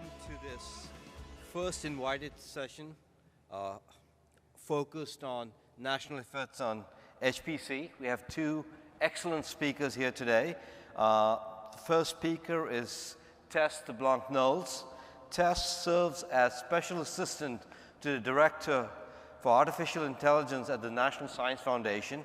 welcome to this first invited session focused on national efforts on HPC. We have two excellent speakers here today. The first speaker is Tess DeBlanc-Knowles. Tess serves as Special Assistant to the Director for Artificial Intelligence at the National Science Foundation,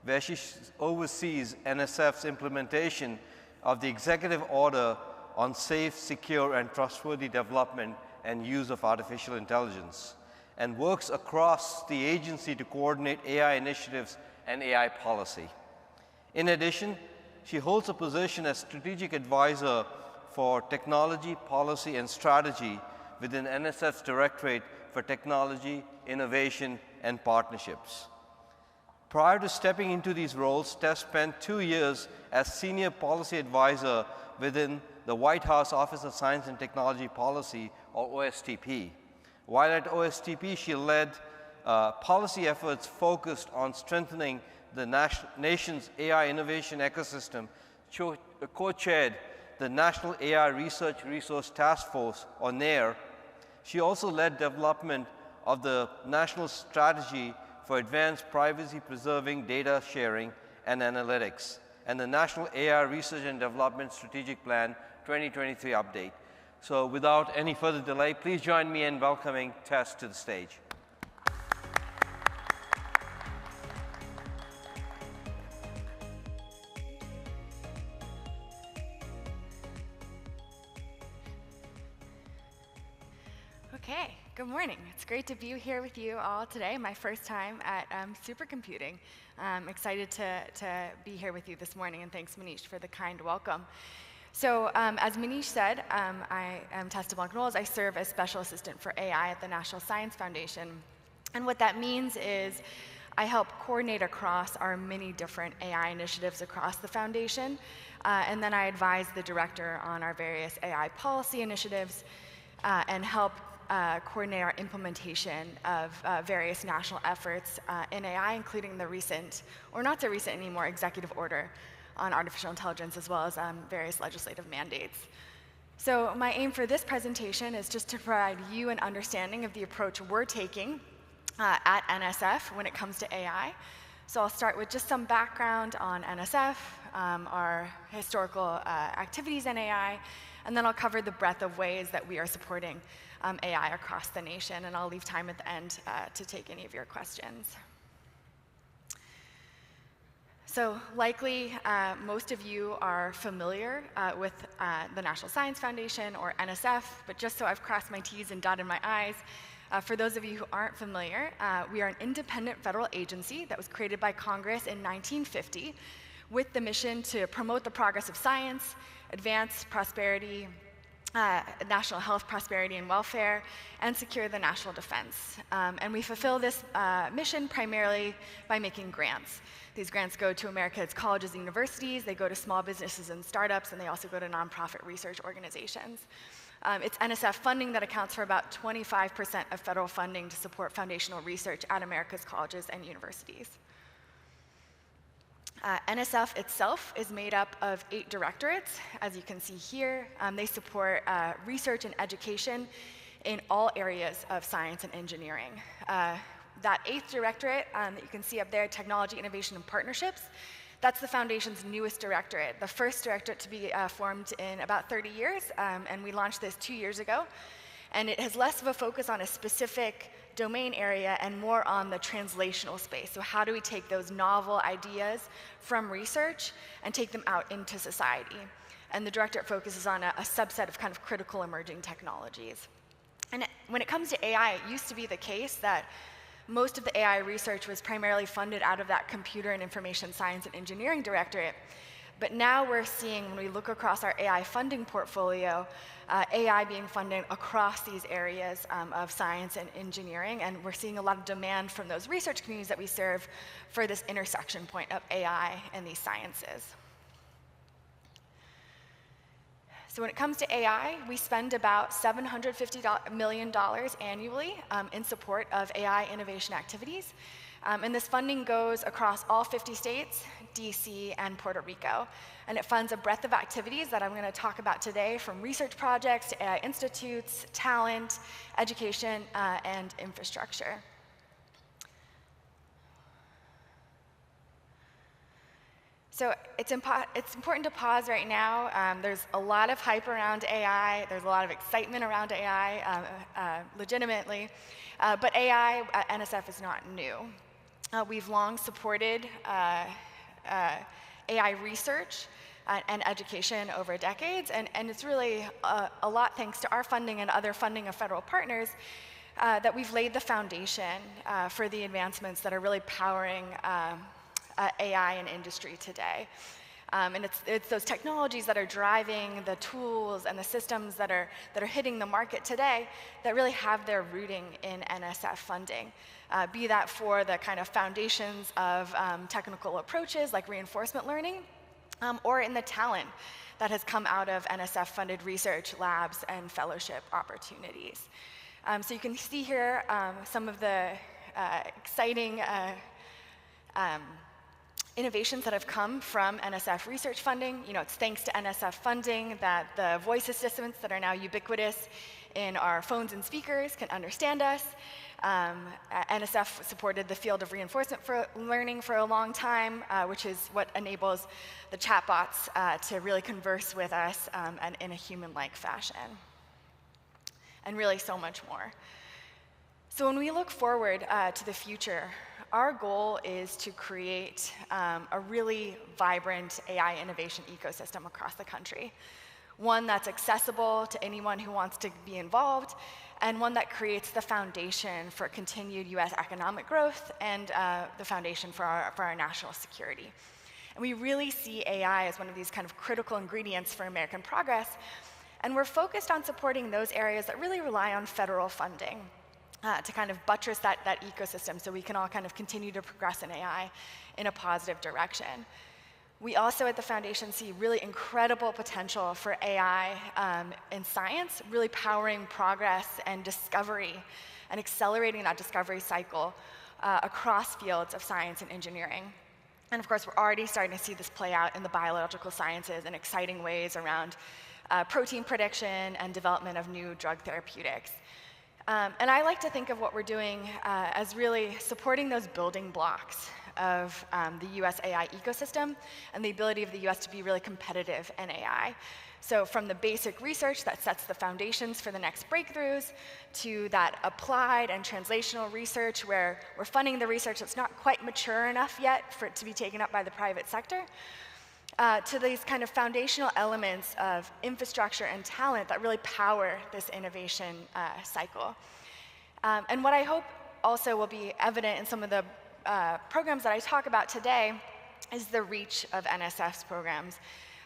where she oversees NSF's implementation of the Executive Order on safe, secure, and trustworthy development and use of artificial intelligence, and works across the agency to coordinate AI initiatives and AI policy. In addition, she holds a position as Strategic Advisor for Technology, Policy, and Strategy within NSF's Directorate for Technology, Innovation, and Partnerships. Prior to stepping into these roles, Tess spent 2 years as Senior Policy Advisor within the White House Office of Science and Technology Policy, or OSTP. While at OSTP, she led policy efforts focused on strengthening the nation's AI innovation ecosystem, co-chaired the National AI Research Resource Task Force, or NARE. She also led development of the National Strategy for Advanced Privacy-Preserving Data Sharing and Analytics, and the National AI Research and Development Strategic Plan 2023 update. So without any further delay, please join me in welcoming Tess to the stage. Okay, good morning. It's great to be here with you all today. My first time at supercomputing. I'm excited to be here with you this morning, and thanks, Manish, for the kind welcome. So as Manish said, I am Tess DeBlanc-Knowles. I serve as Special Assistant for AI at the National Science Foundation. And what that means is I help coordinate across our many different AI initiatives across the foundation, and then I advise the director on our various AI policy initiatives and help coordinate our implementation of various national efforts in AI, including the recent, or not so recent anymore, executive order on artificial intelligence, as well as various legislative mandates. So my aim for this presentation is just to provide you an understanding of the approach we're taking at NSF when it comes to AI. So I'll start with just some background on NSF, our historical activities in AI, and then I'll cover the breadth of ways that we are supporting AI across the nation, and I'll leave time at the end to take any of your questions. So likely, most of you are familiar with the National Science Foundation, or NSF, but just so I've crossed my T's and dotted my I's, for those of you who aren't familiar, we are an independent federal agency that was created by Congress in 1950 with the mission to promote the progress of science, advance prosperity, national health, prosperity, and welfare, and secure the national defense. And we fulfill this mission primarily by making grants. These grants go to America's colleges and universities, they go to small businesses and startups, and they also go to nonprofit research organizations. It's NSF funding that accounts for about 25% of federal funding to support foundational research at America's colleges and universities. NSF itself is made up of 8 directorates, as you can see here. They support research and education in all areas of science and engineering. That 8th directorate that you can see up there, Technology, Innovation, and Partnerships, that's the Foundation's newest directorate, the first directorate to be formed in about 30 years, and we launched this 2 years ago. And it has less of a focus on a specific domain area and more on the translational space. So how do we take those novel ideas from research and take them out into society? And the directorate focuses on a subset of kind of critical emerging technologies. And when it comes to AI, it used to be the case that most of the AI research was primarily funded out of that Computer and Information Science and Engineering Directorate. But now we're seeing, when we look across our AI funding portfolio, AI being funded across these areas of science and engineering, and we're seeing a lot of demand from those research communities that we serve for this intersection point of AI and these sciences. So when it comes to AI, we spend about $750 million annually in support of AI innovation activities. And this funding goes across all 50 states, DC, and Puerto Rico. And it funds a breadth of activities that I'm going to talk about today, from research projects to AI institutes, talent, education, and infrastructure. So it's important to pause right now. There's a lot of hype around AI. There's a lot of excitement around AI, legitimately. But AI at NSF is not new. We've long supported AI research and education over decades, and it's really a lot thanks to our funding and other funding of federal partners that we've laid the foundation for the advancements that are really powering AI in industry today. And it's those technologies that are driving the tools and the systems that are hitting the market today that really have their rooting in NSF funding. Be that for the kind of foundations of technical approaches like reinforcement learning, or in the talent that has come out of NSF-funded research labs and fellowship opportunities. So you can see here some of the exciting innovations that have come from NSF research funding. It's thanks to NSF funding that the voice assistants that are now ubiquitous in our phones and speakers can understand us. NSF supported the field of reinforcement learning for a long time, which is what enables the chatbots to really converse with us and in a human-like fashion. And really so much more. So when we look forward to the future, our goal is to create a really vibrant AI innovation ecosystem across the country. One that's accessible to anyone who wants to be involved, and one that creates the foundation for continued US economic growth and the foundation for our national security. And we really see AI as one of these kind of critical ingredients for American progress, and we're focused on supporting those areas that really rely on federal funding to kind of buttress that ecosystem so we can all kind of continue to progress in AI in a positive direction. We also at the Foundation see really incredible potential for AI in science, really powering progress and discovery and accelerating that discovery cycle across fields of science and engineering. And of course, we're already starting to see this play out in the biological sciences in exciting ways around protein prediction and development of new drug therapeutics. And I like to think of what we're doing as really supporting those building blocks of the US AI ecosystem and the ability of the US to be really competitive in AI. So from the basic research that sets the foundations for the next breakthroughs, to that applied and translational research where we're funding the research that's not quite mature enough yet for it to be taken up by the private sector, to these kind of foundational elements of infrastructure and talent that really power this innovation cycle. And what I hope also will be evident in some of the programs that I talk about today is the reach of NSF's programs.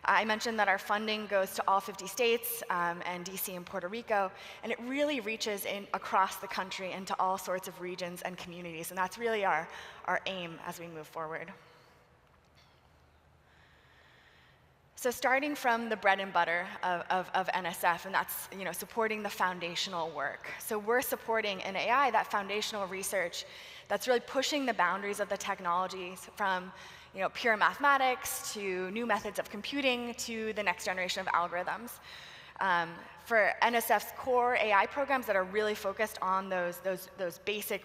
I mentioned that our funding goes to all 50 states and DC and Puerto Rico, and it really reaches across the country into all sorts of regions and communities, and that's really our aim as we move forward. So starting from the bread and butter of NSF, and that's supporting the foundational work. So we're supporting in AI that foundational research that's really pushing the boundaries of the technologies from pure mathematics to new methods of computing to the next generation of algorithms. For NSF's core AI programs that are really focused on those basic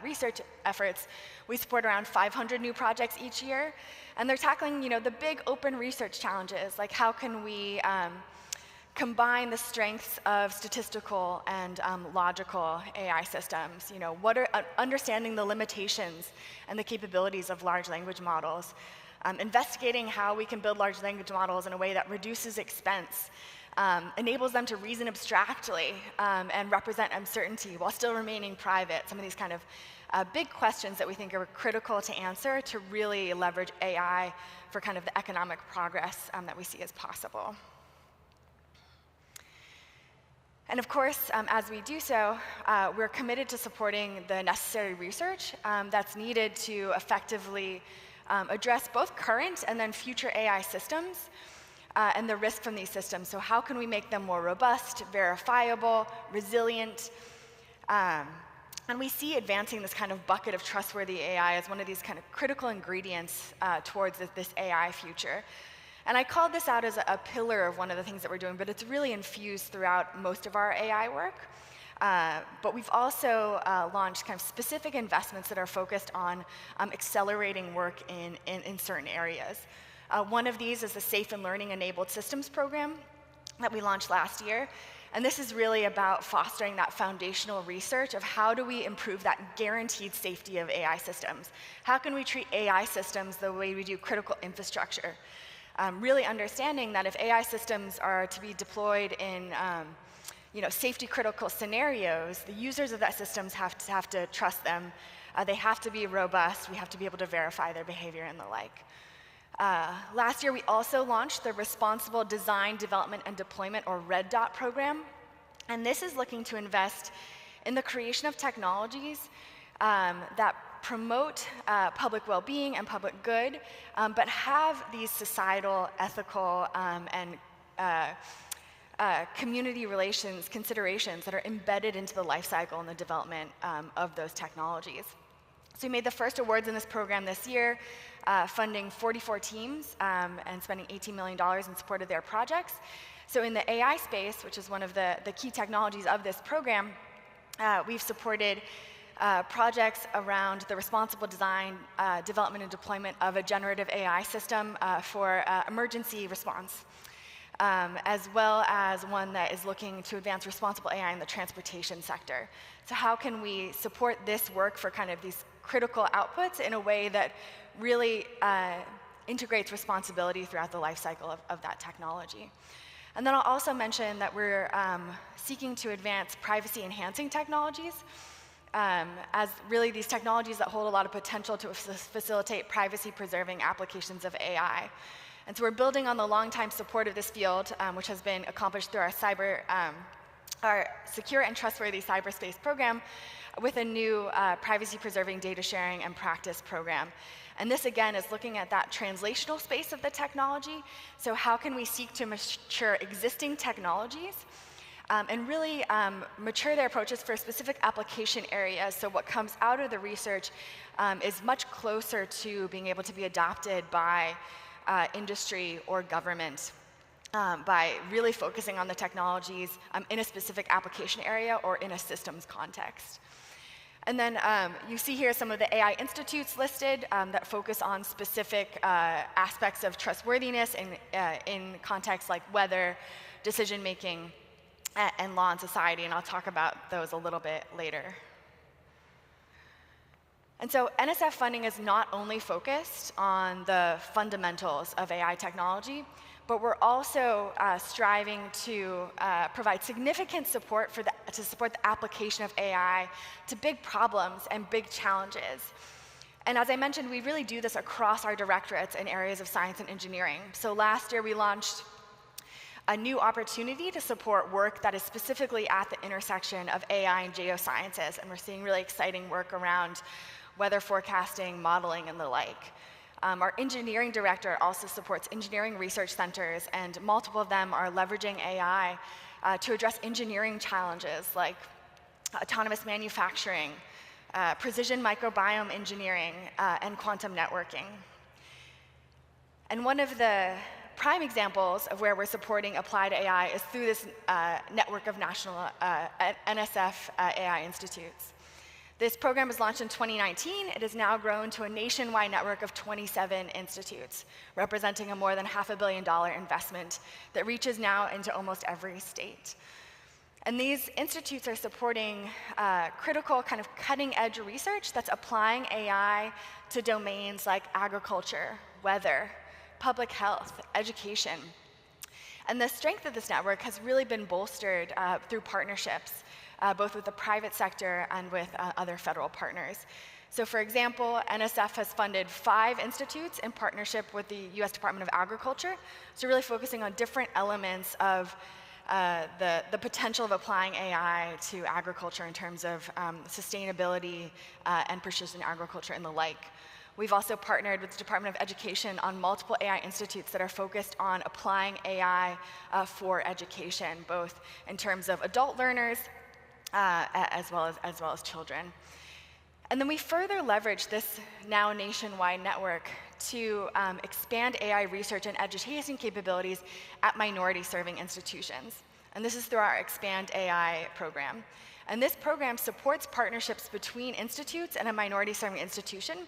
research efforts, we support around 500 new projects each year, and they're tackling the big open research challenges, like how can we combine the strengths of statistical and logical AI systems. What are understanding the limitations and the capabilities of large language models, investigating how we can build large language models in a way that reduces expense, enables them to reason abstractly and represent uncertainty while still remaining private. Some of these kind of big questions that we think are critical to answer to really leverage AI for kind of the economic progress that we see as possible. And of course, as we do so, we're committed to supporting the necessary research that's needed to effectively address both current and then future AI systems and the risk from these systems. So how can we make them more robust, verifiable, resilient, And we see advancing this kind of bucket of trustworthy AI as one of these kind of critical ingredients towards this AI future. And I called this out as a pillar of one of the things that we're doing, but it's really infused throughout most of our AI work. But we've also launched kind of specific investments that are focused on accelerating work in certain areas. One of these is the Safe and Learning Enabled Systems program that we launched last year. And this is really about fostering that foundational research of how do we improve that guaranteed safety of AI systems? How can we treat AI systems the way we do critical infrastructure? Really understanding that if AI systems are to be deployed in safety critical scenarios, the users of that systems have to trust them. They have to be robust. We have to be able to verify their behavior and the like. Last year, we also launched the Responsible Design, Development, and Deployment, or Red Dot program. And this is looking to invest in the creation of technologies that promote public well-being and public good, but have these societal, ethical, and community relations considerations that are embedded into the life cycle and the development of those technologies. So we made the first awards in this program this year, funding 44 teams and spending $18 million in support of their projects. So in the AI space, which is one of the key technologies of this program, we've supported projects around the responsible design, development, and deployment of a generative AI system for emergency response, as well as one that is looking to advance responsible AI in the transportation sector. So how can we support this work for kind of these critical outputs in a way that really integrates responsibility throughout the life cycle of that technology? And then I'll also mention that we're seeking to advance privacy-enhancing technologies, as really these technologies that hold a lot of potential to facilitate privacy-preserving applications of AI. And so we're building on the long-time support of this field, which has been accomplished through our Secure and Trustworthy Cyberspace program, with a new privacy-preserving data sharing and practice program. And this, again, is looking at that translational space of the technology. So how can we seek to mature existing technologies and really mature their approaches for specific application areas, so what comes out of the research is much closer to being able to be adopted by industry or government, by really focusing on the technologies in a specific application area or in a systems context. And then you see here some of the AI institutes listed that focus on specific aspects of trustworthiness in contexts like weather, decision-making, and law and society, and I'll talk about those a little bit later. And so NSF funding is not only focused on the fundamentals of AI technology, but we're also striving to provide significant support to support the application of AI to big problems and big challenges. And as I mentioned, we really do this across our directorates in areas of science and engineering. So last year, we launched a new opportunity to support work that is specifically at the intersection of AI and geosciences, and we're seeing really exciting work around weather forecasting, modeling, and the like. Our engineering director also supports engineering research centers, and multiple of them are leveraging AI to address engineering challenges like autonomous manufacturing, precision microbiome engineering, and quantum networking. And one of the prime examples of where we're supporting applied AI is through this network of national NSF-AI institutes. This program was launched in 2019. It has now grown to a nationwide network of 27 institutes, representing a more than $500 million investment that reaches now into almost every state. And these institutes are supporting critical kind of cutting-edge research that's applying AI to domains like agriculture, weather, public health, education. And the strength of this network has really been bolstered through partnerships, both with the private sector and with other federal partners. So for example, NSF has funded 5 institutes in partnership with the US Department of Agriculture, so really focusing on different elements of the potential of applying AI to agriculture in terms of sustainability and precision agriculture and the like. We've also partnered with the Department of Education on multiple AI institutes that are focused on applying AI for education, both in terms of adult learners as well as children. And then we further leverage this now nationwide network to expand AI research and education capabilities at minority-serving institutions. And this is through our ExpandAI program. And this program supports partnerships between institutes and a minority-serving institution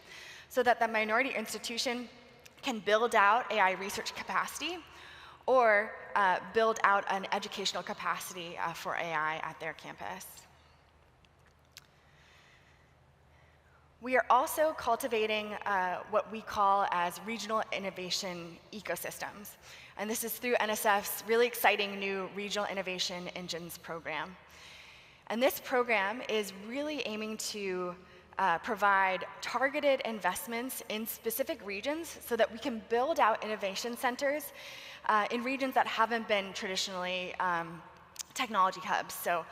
so that the minority institution can build out AI research capacity or build out an educational capacity for AI at their campus. We are also cultivating what we call as regional innovation ecosystems. And this is through NSF's really exciting new Regional Innovation Engines program. And this program is really aiming to provide targeted investments in specific regions so that we can build out innovation centers in regions that haven't been traditionally technology hubs. So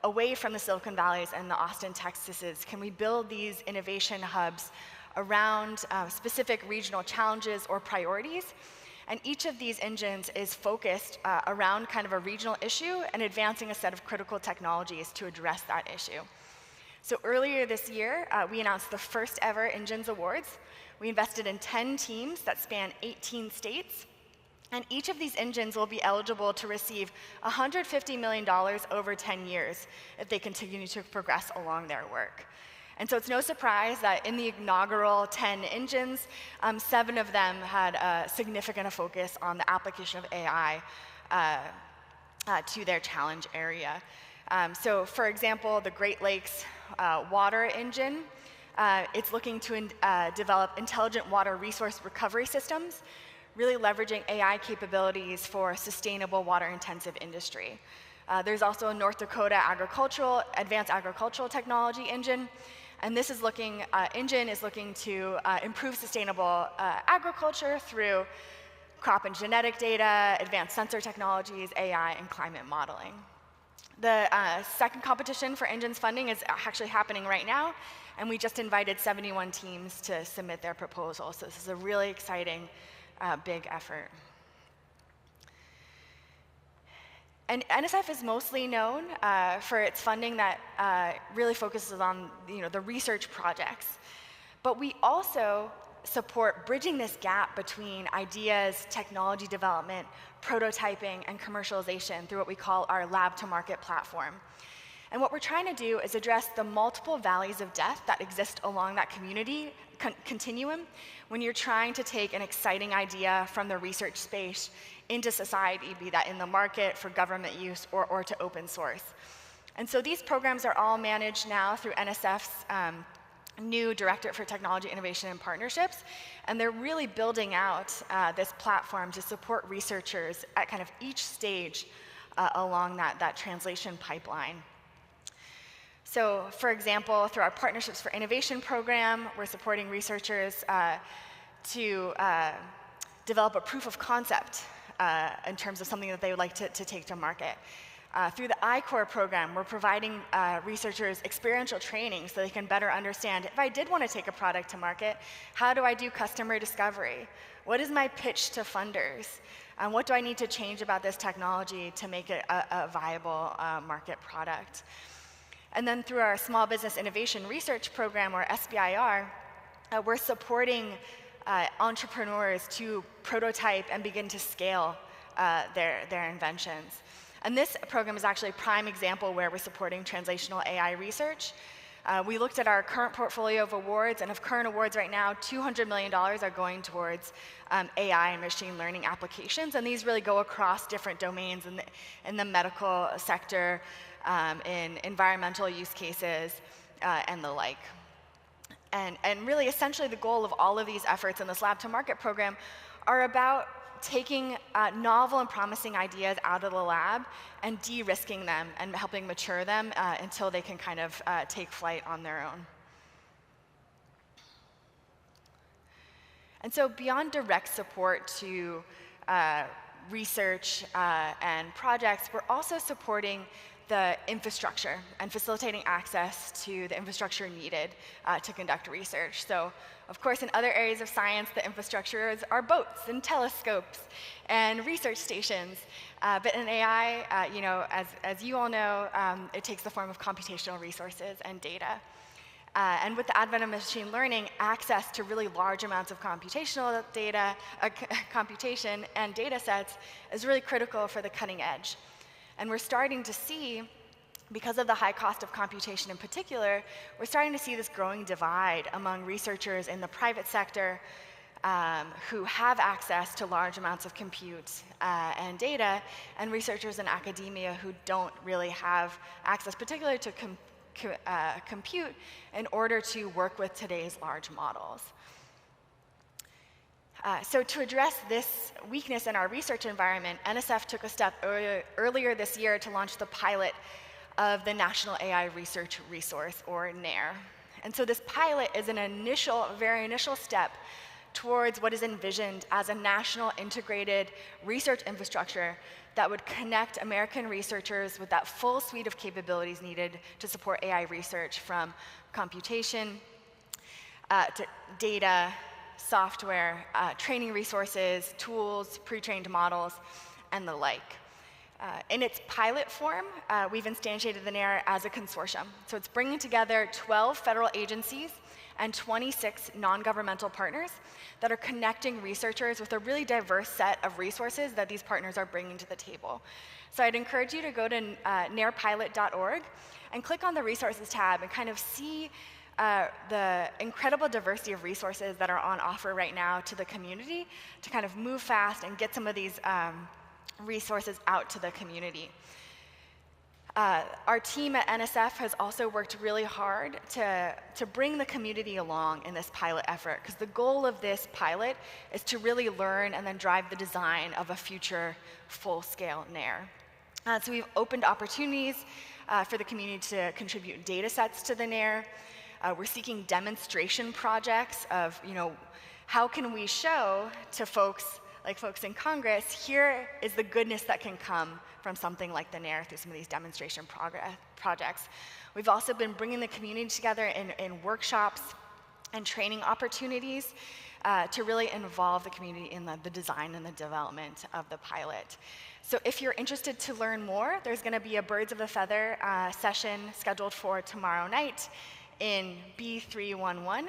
away from the Silicon Valleys and the Austin, Texases, can we build these innovation hubs around specific regional challenges or priorities? And each of these engines is focused around kind of a regional issue and advancing a set of critical technologies to address that issue. So earlier this year, we announced the first ever Engines Awards. We invested in 10 teams that span 18 states. And each of these engines will be eligible to receive $150 million over 10 years if they continue to progress along their work. And so it's no surprise that in the inaugural 10 engines, 7 of them had a significant focus on the application of AI to their challenge area. So for example, the Great Lakes Water Engine, it's looking to develop intelligent water resource recovery systems, really leveraging AI capabilities for sustainable water-intensive industry. There's also a North Dakota advanced agricultural technology engine, and this engine is looking to improve sustainable agriculture through crop and genetic data, advanced sensor technologies, AI, and climate modeling. The second competition for engines funding is actually happening right now, and we just invited 71 teams to submit their proposals. So this is a really exciting big effort. And NSF is mostly known for its funding that really focuses on the research projects. But we also support bridging this gap between ideas, technology development, prototyping, and commercialization through what we call our lab-to-market platform. And what we're trying to do is address the multiple valleys of death that exist along that community continuum when you're trying to take an exciting idea from the research space into society, be that in the market, for government use, or to open source. And so these programs are all managed now through NSF's new Directorate for Technology Innovation and Partnerships, and they're really building out this platform to support researchers at kind of each stage along that translation pipeline. So for example, through our Partnerships for Innovation program, we're supporting researchers to develop a proof of concept in terms of something that they would like to take to market. Through the I-Core program, we're providing researchers experiential training so they can better understand, if I did want to take a product to market, how do I do customer discovery? What is my pitch to funders? And what do I need to change about this technology to make it a viable market product? And then through our Small Business Innovation Research program, or SBIR, we're supporting entrepreneurs to prototype and begin to scale their inventions. And this program is actually a prime example where we're supporting translational AI research. We looked at our current portfolio of awards, and of current awards right now, $200 million are going towards AI and machine learning applications, and these really go across different domains in the medical sector, in environmental use cases, and the like. And really, essentially, the goal of all of these efforts in this Lab to Market program are about taking novel and promising ideas out of the lab and de-risking them and helping mature them until they can kind of take flight on their own. And so beyond direct support to research and projects, we're also supporting the infrastructure and facilitating access to the infrastructure needed to conduct research. So, of course, in other areas of science, the infrastructure are boats and telescopes and research stations. But in AI, as you all know, it takes the form of computational resources and data. And with the advent of machine learning, access to really large amounts of computational data, computation and data sets is really critical for the cutting edge. And we're starting to see, because of the high cost of computation in particular, we're starting to see this growing divide among researchers in the private sector who have access to large amounts of compute and data, and researchers in academia who don't really have access, particularly to compute, in order to work with today's large models. So to address this weakness in our research environment, NSF took a step earlier this year to launch the pilot of the National AI Research Resource, or NARE. And so this pilot is an very initial step towards what is envisioned as a national integrated research infrastructure that would connect American researchers with that full suite of capabilities needed to support AI research, from computation to data, software, training resources, tools, pre-trained models, and the like. In its pilot form, we've instantiated the NARE as a consortium. So it's bringing together 12 federal agencies and 26 non-governmental partners that are connecting researchers with a really diverse set of resources that these partners are bringing to the table. So I'd encourage you to go to narepilot.org and click on the Resources tab and kind of see the incredible diversity of resources that are on offer right now to the community to kind of move fast and get some of these resources out to the community. Our team at NSF has also worked really hard to bring the community along in this pilot effort, because the goal of this pilot is to really learn and then drive the design of a future full-scale NARE. So we've opened opportunities for the community to contribute data sets to the NARE. We're seeking demonstration projects of, how can we show to folks like folks in Congress, here is the goodness that can come from something like the NARE through some of these demonstration projects. We've also been bringing the community together in workshops and training opportunities to really involve the community in the design and the development of the pilot. So if you're interested to learn more, there's going to be a Birds of a Feather session scheduled for tomorrow night in B311,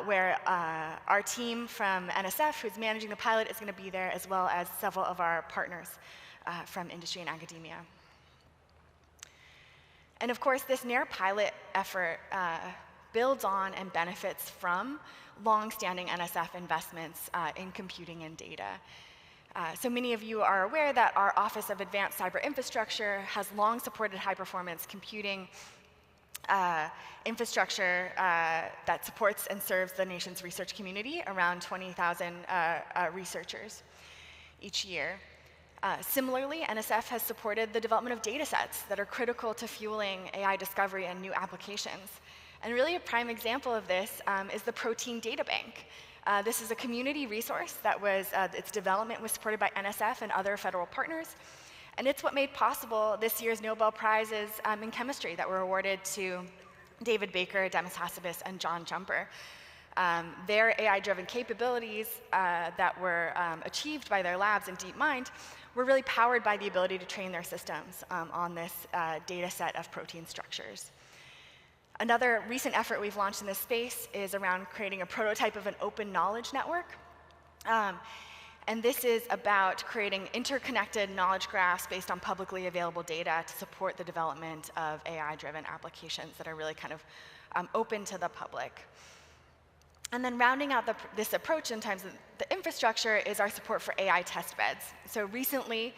where our team from NSF, who's managing the pilot, is going to be there, as well as several of our partners from industry and academia. And of course, this NARE pilot effort builds on and benefits from long-standing NSF investments in computing and data. So many of you are aware that our Office of Advanced Cyber Infrastructure has long supported high-performance computing infrastructure that supports and serves the nation's research community, around 20,000 researchers each year. Similarly, NSF has supported the development of data sets that are critical to fueling AI discovery and new applications. And really a prime example of this is the Protein Data Bank. This is a community resource that its development was supported by NSF and other federal partners. And it's what made possible this year's Nobel Prizes in chemistry that were awarded to David Baker, Demis Hassabis, and John Jumper. Their AI-driven capabilities that were achieved by their labs in DeepMind were really powered by the ability to train their systems on this data set of protein structures. Another recent effort we've launched in this space is around creating a prototype of an open knowledge network. And this is about creating interconnected knowledge graphs based on publicly available data to support the development of AI-driven applications that are really kind of open to the public. And then rounding out this approach in terms of the infrastructure is our support for AI test beds. So recently,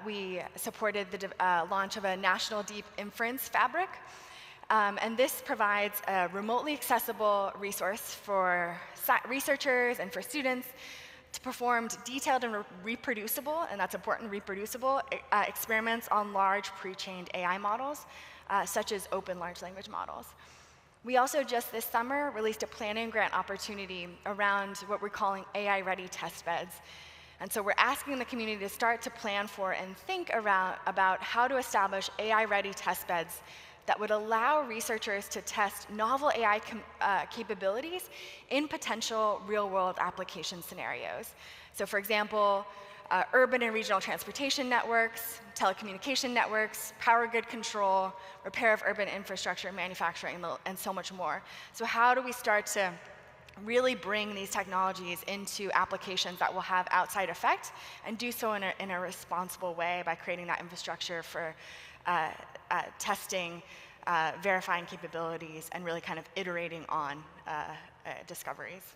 we supported the launch of a national deep inference fabric. And this provides a remotely accessible resource for researchers and for students to perform detailed and reproducible, and that's important, reproducible experiments on large pre-trained AI models, such as open large language models. We also just this summer released a planning grant opportunity around what we're calling AI-ready test beds. And so we're asking the community to start to plan for and think about how to establish AI-ready test beds that would allow researchers to test novel AI capabilities in potential real-world application scenarios. So for example, urban and regional transportation networks, telecommunication networks, power grid control, repair of urban infrastructure, manufacturing, and so much more. So how do we start to really bring these technologies into applications that will have outside effect and do so in a responsible way by creating that infrastructure for testing, verifying capabilities, and really kind of iterating on discoveries.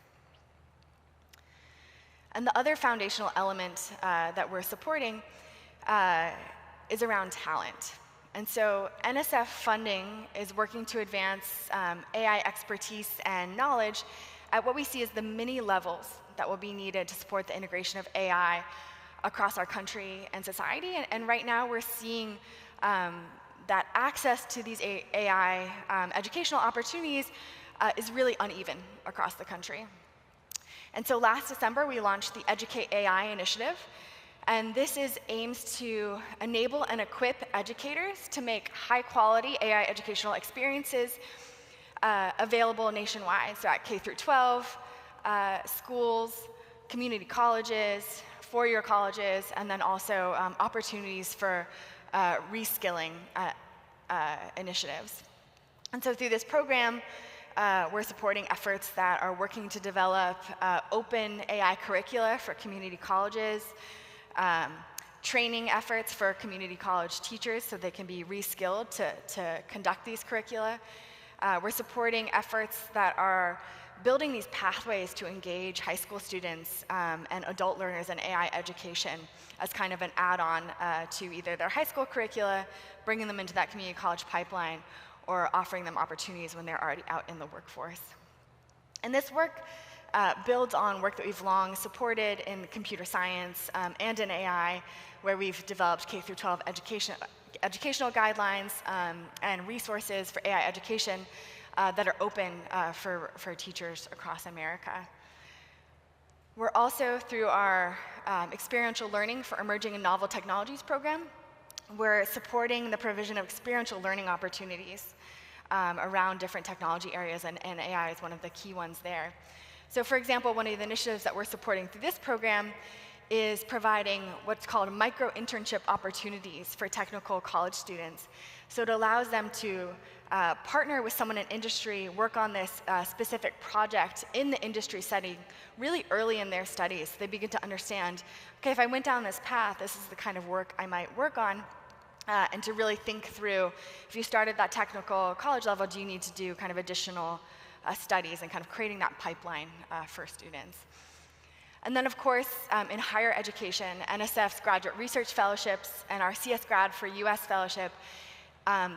And the other foundational element that we're supporting is around talent. And so NSF funding is working to advance AI expertise and knowledge at what we see as the many levels that will be needed to support the integration of AI across our country and society. And right now we're seeing that access to these AI educational opportunities is really uneven across the country. And so last December, we launched the EducateAI initiative. And this aims to enable and equip educators to make high-quality AI educational experiences available nationwide, so at K through 12, schools, community colleges, four-year colleges, and then also opportunities for reskilling initiatives. And so through this program, we're supporting efforts that are working to develop open AI curricula for community colleges, training efforts for community college teachers so they can be reskilled to conduct these curricula. We're supporting efforts that are building these pathways to engage high school students and adult learners in AI education as kind of an add-on to either their high school curricula, bringing them into that community college pipeline, or offering them opportunities when they're already out in the workforce. And this work builds on work that we've long supported in computer science and in AI, where we've developed K through 12 educational guidelines and resources for AI education that are open for teachers across America. We're also, through our experiential learning for emerging and novel technologies program, we're supporting the provision of experiential learning opportunities around different technology areas, and AI is one of the key ones there. So for example, one of the initiatives that we're supporting through this program is providing what's called micro-internship opportunities for technical college students. So it allows them to partner with someone in industry, work on this specific project in the industry setting really early in their studies. They begin to understand, okay, if I went down this path, this is the kind of work I might work on. And to really think through, if you start at that technical college level, do you need to do kind of additional studies and kind of creating that pipeline for students. And then, of course, in higher education, NSF's graduate research fellowships and our CS Grad for US fellowship,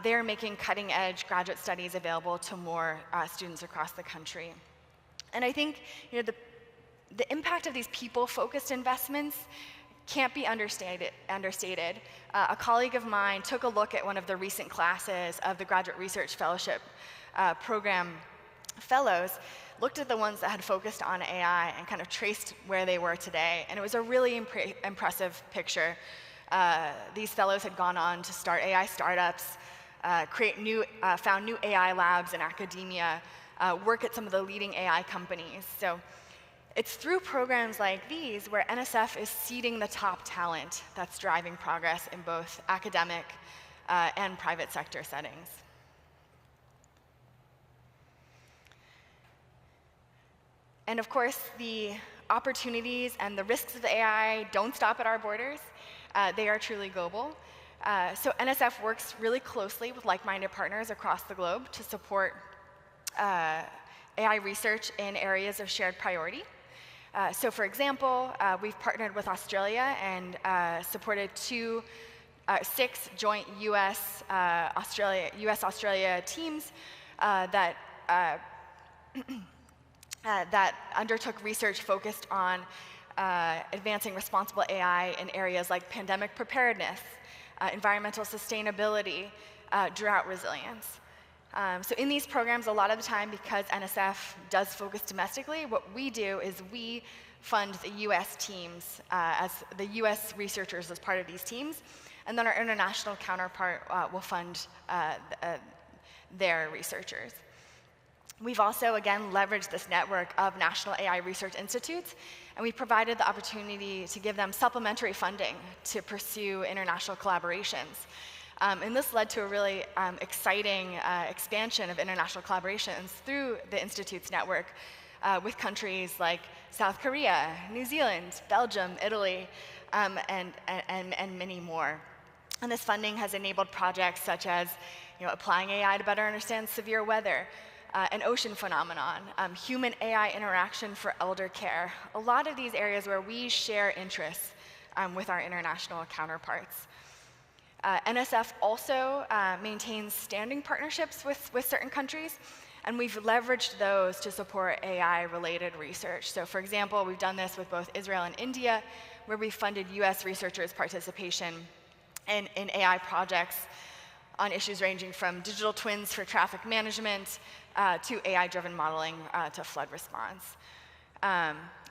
they're making cutting-edge graduate studies available to more students across the country. And I think the impact of these people-focused investments can't be understated. A colleague of mine took a look at one of the recent classes of the Graduate Research Fellowship Program fellows, looked at the ones that had focused on AI and kind of traced where they were today. And it was a really impressive picture. These fellows had gone on to start AI startups, found new AI labs in academia, work at some of the leading AI companies. So it's through programs like these where NSF is seeding the top talent that's driving progress in both academic and private sector settings. And of course, the opportunities and the risks of AI don't stop at our borders. They are truly global. So NSF works really closely with like-minded partners across the globe to support AI research in areas of shared priority. So for example, we've partnered with Australia and supported 6 joint US-Australia teams that that undertook research focused on advancing responsible AI in areas like pandemic preparedness, environmental sustainability, drought resilience. So in these programs, a lot of the time, because NSF does focus domestically, what we do is we fund the US teams as the US researchers as part of these teams, and then our international counterpart will fund their researchers. We've also, again, leveraged this network of national AI research institutes, and we provided the opportunity to give them supplementary funding to pursue international collaborations. And this led to a really exciting expansion of international collaborations through the Institute's network with countries like South Korea, New Zealand, Belgium, Italy, and many more. And this funding has enabled projects such as applying AI to better understand severe weather, an ocean phenomenon, human-AI interaction for elder care, a lot of these areas where we share interests with our international counterparts. NSF also maintains standing partnerships with certain countries, and we've leveraged those to support AI-related research. So for example, we've done this with both Israel and India, where we funded US researchers' participation in AI projects on issues ranging from digital twins for traffic management to AI-driven modeling to flood response.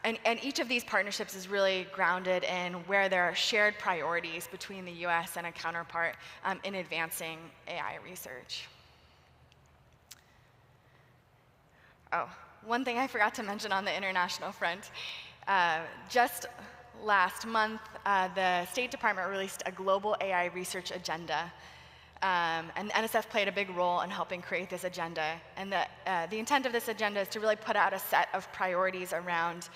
And each of these partnerships is really grounded in where there are shared priorities between the US and a counterpart in advancing AI research. Oh, one thing I forgot to mention on the international front. Just last month, the State Department released a global AI research agenda. And NSF played a big role in helping create this agenda. And the intent of this agenda is to really put out a set of priorities around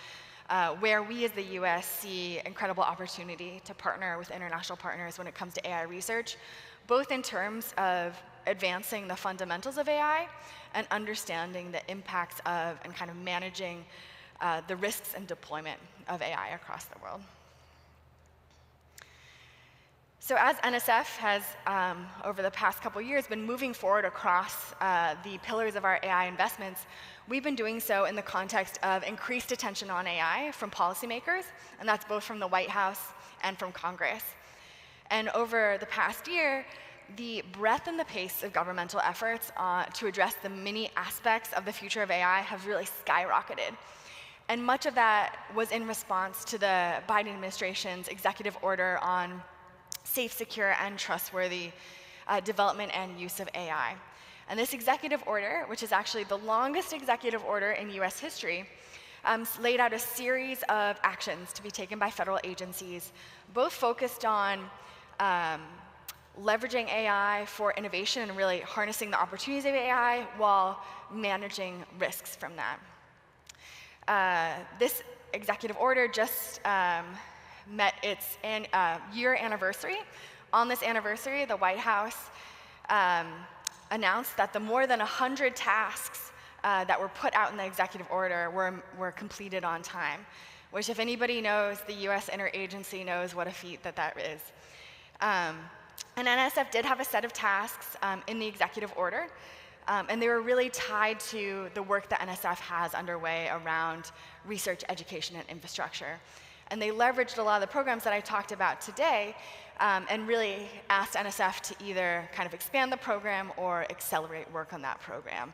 where we as the US see incredible opportunity to partner with international partners when it comes to AI research, both in terms of advancing the fundamentals of AI and understanding the impacts of and kind of managing the risks and deployment of AI across the world. So as NSF has, over the past couple years, been moving forward across the pillars of our AI investments, we've been doing so in the context of increased attention on AI from policymakers, and that's both from the White House and from Congress. And over the past year, the breadth and the pace of governmental efforts to address the many aspects of the future of AI have really skyrocketed. And much of that was in response to the Biden administration's executive order on safe, secure, and trustworthy development and use of AI. And this executive order, which is actually the longest executive order in US history, laid out a series of actions to be taken by federal agencies, both focused on leveraging AI for innovation and really harnessing the opportunities of AI while managing risks from that. This executive order just met its year anniversary. On this anniversary, the White House announced that the more than 100 tasks that were put out in the executive order were completed on time, which if anybody knows, the US interagency knows what a feat that is. And NSF did have a set of tasks in the executive order, and they were really tied to the work that NSF has underway around research, education, and infrastructure. And they leveraged a lot of the programs that I talked about today and really asked NSF to either kind of expand the program or accelerate work on that program,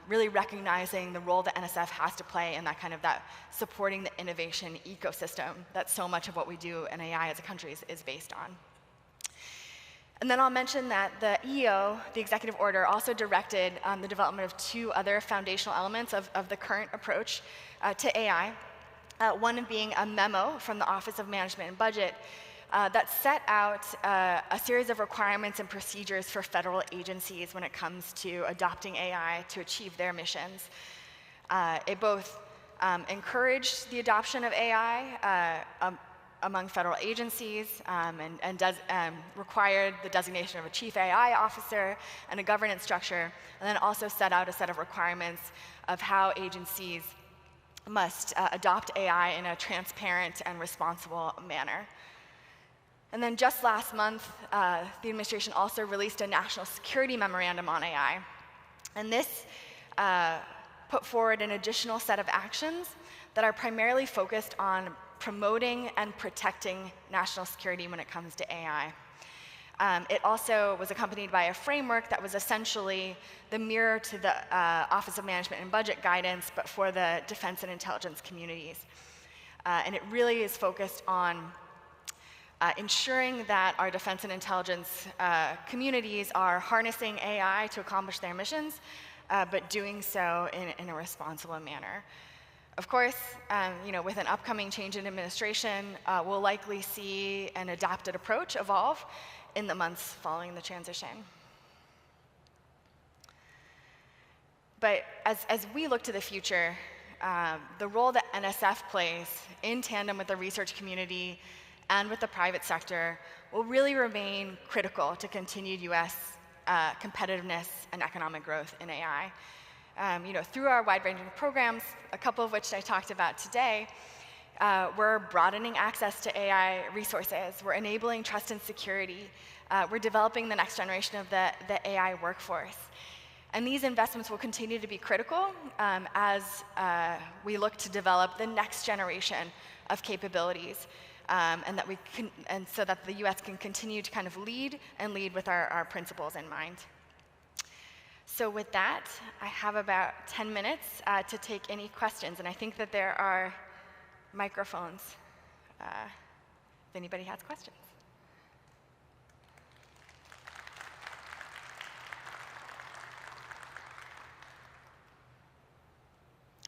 really recognizing the role that NSF has to play in that supporting the innovation ecosystem that so much of what we do in AI as a country is based on. And then I'll mention that the EO, the executive order, also directed the development of two other foundational elements of the current approach to AI. One being a memo from the Office of Management and Budget that set out a series of requirements and procedures for federal agencies when it comes to adopting AI to achieve their missions. It both encouraged the adoption of AI among federal agencies and does required the designation of a chief AI officer and a governance structure, and then also set out a set of requirements of how agencies must adopt AI in a transparent and responsible manner. And then just last month, the administration also released a national security memorandum on AI. And this put forward an additional set of actions that are primarily focused on promoting and protecting national security when it comes to AI. It also was accompanied by a framework that was essentially the mirror to the Office of Management and Budget guidance, but for the defense and intelligence communities. And it really is focused on ensuring that our defense and intelligence communities are harnessing AI to accomplish their missions, but doing so in a responsible manner. Of course, with an upcoming change in administration, we'll likely see an adapted approach evolve in the months following the transition. But as we look to the future, the role that NSF plays in tandem with the research community and with the private sector will really remain critical to continued US competitiveness and economic growth in AI. Through our wide-ranging programs, a couple of which I talked about today, we're broadening access to AI resources. We're enabling trust and security. We're developing the next generation of the AI workforce. And these investments will continue to be critical as we look to develop the next generation of capabilities, and so that the US can continue to kind of lead with our principles in mind. So with that, I have about 10 minutes to take any questions, and I think that there are microphones if anybody has questions.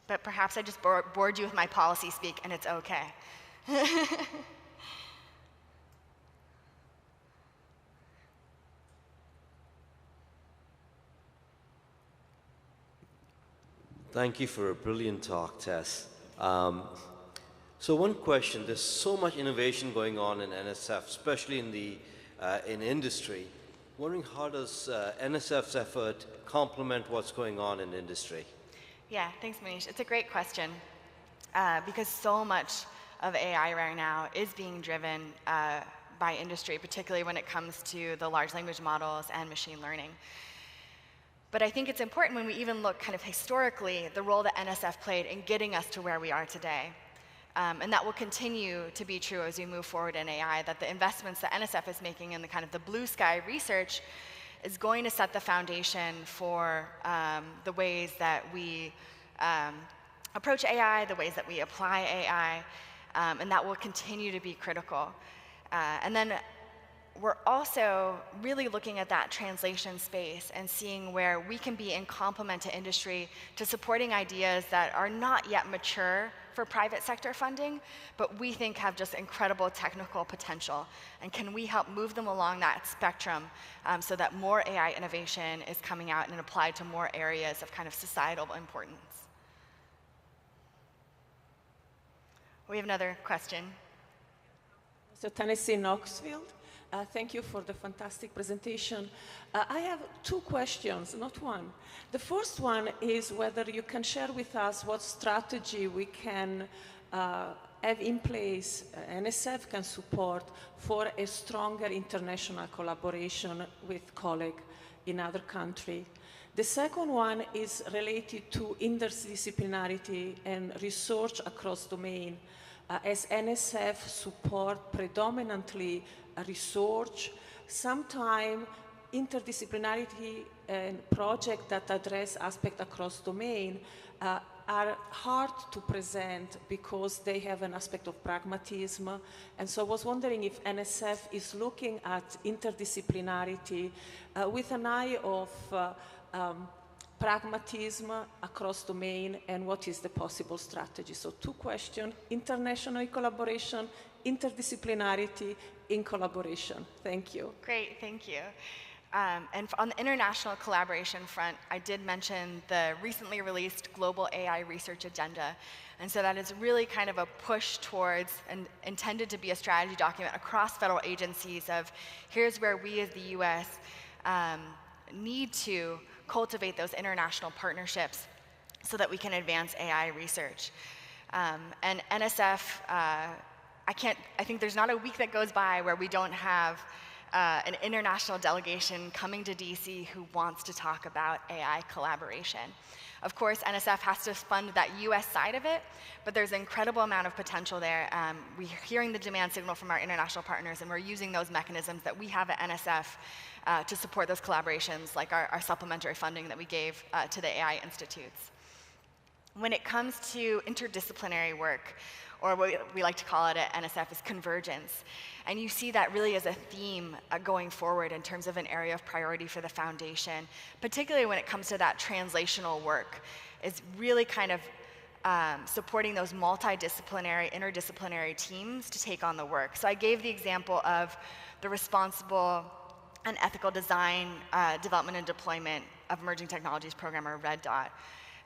But perhaps I just bored you with my policy speak, and it's okay. Thank you for a brilliant talk, Tess. So one question, there's so much innovation going on in NSF, especially in industry. Wondering how does NSF's effort complement what's going on in industry? Yeah, thanks, Manish. It's a great question because so much of AI right now is being driven by industry, particularly when it comes to the large language models and machine learning. But I think it's important when we even look kind of historically, the role that NSF played in getting us to where we are today. And that will continue to be true as we move forward in AI, that the investments that NSF is making in the kind of the blue sky research is going to set the foundation for the ways that we approach AI, the ways that we apply AI, and that will continue to be critical. And then we're also really looking at that translation space and seeing where we can be in complement to industry to supporting ideas that are not yet mature for private sector funding, but we think have just incredible technical potential. And can we help move them along that spectrum so that more AI innovation is coming out and applied to more areas of kind of societal importance? We have another question. So Tennessee Knoxville. Thank you for the fantastic presentation. I have two questions, not one. The first one is whether you can share with us what strategy we can have in place, NSF can support for a stronger international collaboration with colleagues in other countries. The second one is related to interdisciplinarity and research across domain. As NSF support predominantly research, sometimes interdisciplinarity and projects that address aspects across domain are hard to present because they have an aspect of pragmatism. And so I was wondering if NSF is looking at interdisciplinarity with an eye of pragmatism across domain and what is the possible strategy. So two questions, international collaboration, interdisciplinarity in collaboration. Thank you. Great, thank you. And on the international collaboration front, I did mention the recently released Global AI Research Agenda. And so that is really kind of a push towards and intended to be a strategy document across federal agencies of here's where we as the US need to cultivate those international partnerships so that we can advance AI research. And NSF, I think there's not a week that goes by where we don't have an international delegation coming to DC who wants to talk about AI collaboration. Of course, NSF has to fund that US side of it, but there's an incredible amount of potential there. We're hearing the demand signal from our international partners, and we're using those mechanisms that we have at NSF to support those collaborations, like our supplementary funding that we gave to the AI institutes. When it comes to interdisciplinary work, or what we like to call it at NSF is convergence. And you see that really as a theme going forward in terms of an area of priority for the foundation, particularly when it comes to that translational work, is really kind of supporting those multidisciplinary, interdisciplinary teams to take on the work. So I gave the example of the responsible and ethical design, development and deployment of emerging technologies program, or Red Dot.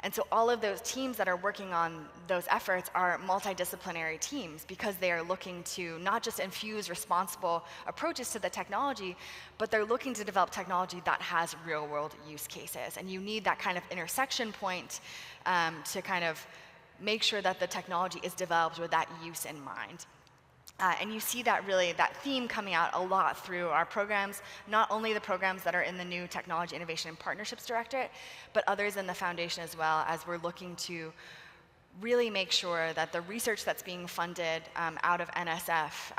And so all of those teams that are working on those efforts are multidisciplinary teams because they are looking to not just infuse responsible approaches to the technology, but they're looking to develop technology that has real-world use cases. And you need that kind of intersection point to kind of make sure that the technology is developed with that use in mind. And you see that really, that theme coming out a lot through our programs, not only the programs that are in the new Technology Innovation and Partnerships Directorate, but others in the foundation as well, as we're looking to really make sure that the research that's being funded out of NSF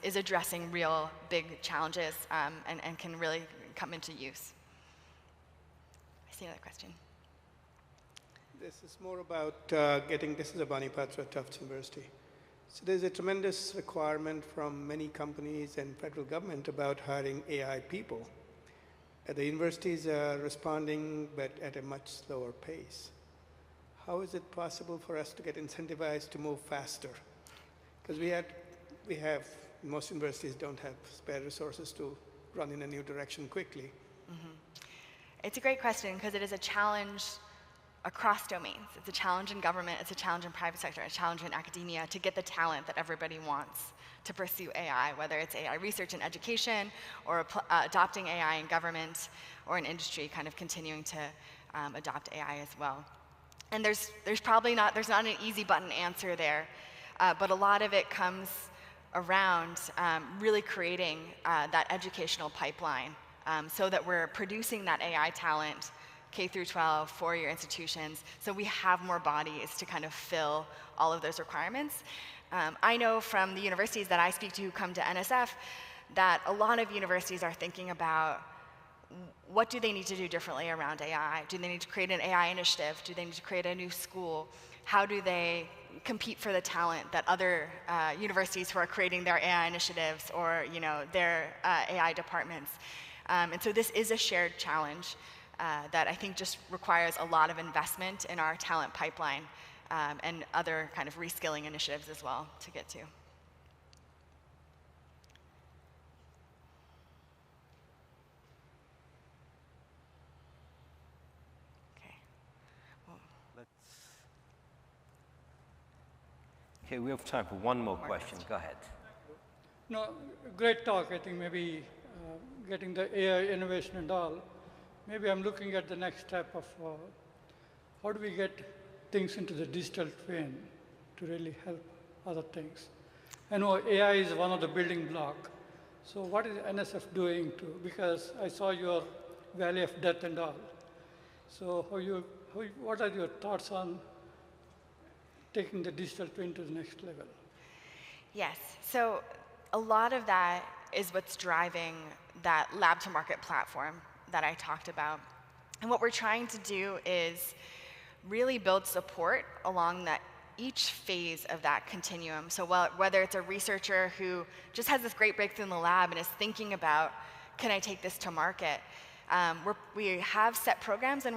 is addressing real big challenges and can really come into use. I see another question. This is more about this is Abani Patra at Tufts University. So there's a tremendous requirement from many companies and federal government about hiring AI people. The universities are responding, but at a much slower pace. How is it possible for us to get incentivized to move faster? Because most universities don't have spare resources to run in a new direction quickly. Mm-hmm. It's a great question because it is a challenge across domains. It's a challenge in government, it's a challenge in private sector, a challenge in academia to get the talent that everybody wants to pursue AI, whether it's AI research and education, or adopting AI in government, or in industry kind of continuing to adopt AI as well. And there's not an easy button answer there, but a lot of it comes around really creating that educational pipeline so that we're producing that AI talent K through 12, four-year institutions, so we have more bodies to kind of fill all of those requirements. I know from the universities that I speak to who come to NSF that a lot of universities are thinking about what do they need to do differently around AI? Do they need to create an AI initiative? Do they need to create a new school? How do they compete for the talent that other universities who are creating their AI initiatives or their AI departments? And so this is a shared challenge that I think just requires a lot of investment in our talent pipeline and other kind of reskilling initiatives as well to get to. Okay. Okay, we have time for one more question. Go ahead. No, great talk. I think maybe getting the AI innovation and all. Maybe I'm looking at the next step of how do we get things into the digital twin to really help other things. I know AI is one of the building blocks. So what is NSF doing because I saw your Valley of Death and all. So what are your thoughts on taking the digital twin to the next level? Yes, so a lot of that is what's driving that lab to market platform that I talked about. And what we're trying to do is really build support along each phase of that continuum. So whether it's a researcher who just has this great breakthrough in the lab and is thinking about, can I take this to market? We have set programs, and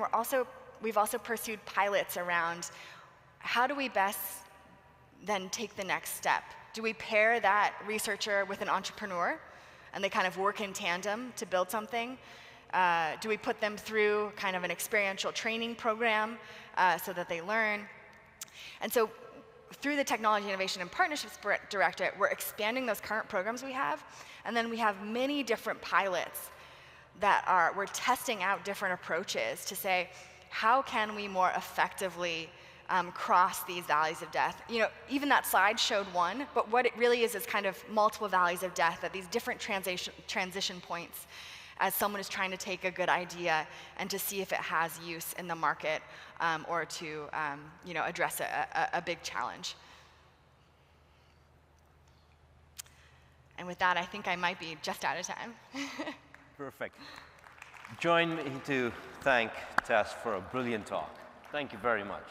we've also pursued pilots around how do we best then take the next step? Do we pair that researcher with an entrepreneur, and they kind of work in tandem to build something? Do we put them through kind of an experiential training program so that they learn? And so through the Technology Innovation and Partnerships Directorate, we're expanding those current programs we have, and then we have many different pilots that we're testing out different approaches to say, how can we more effectively cross these valleys of death? Even that slide showed one, but what it really is kind of multiple valleys of death at these different transition points as someone is trying to take a good idea and to see if it has use in the market or to address a big challenge. And with that, I think I might be just out of time. Perfect. Join me to thank Tess for a brilliant talk. Thank you very much.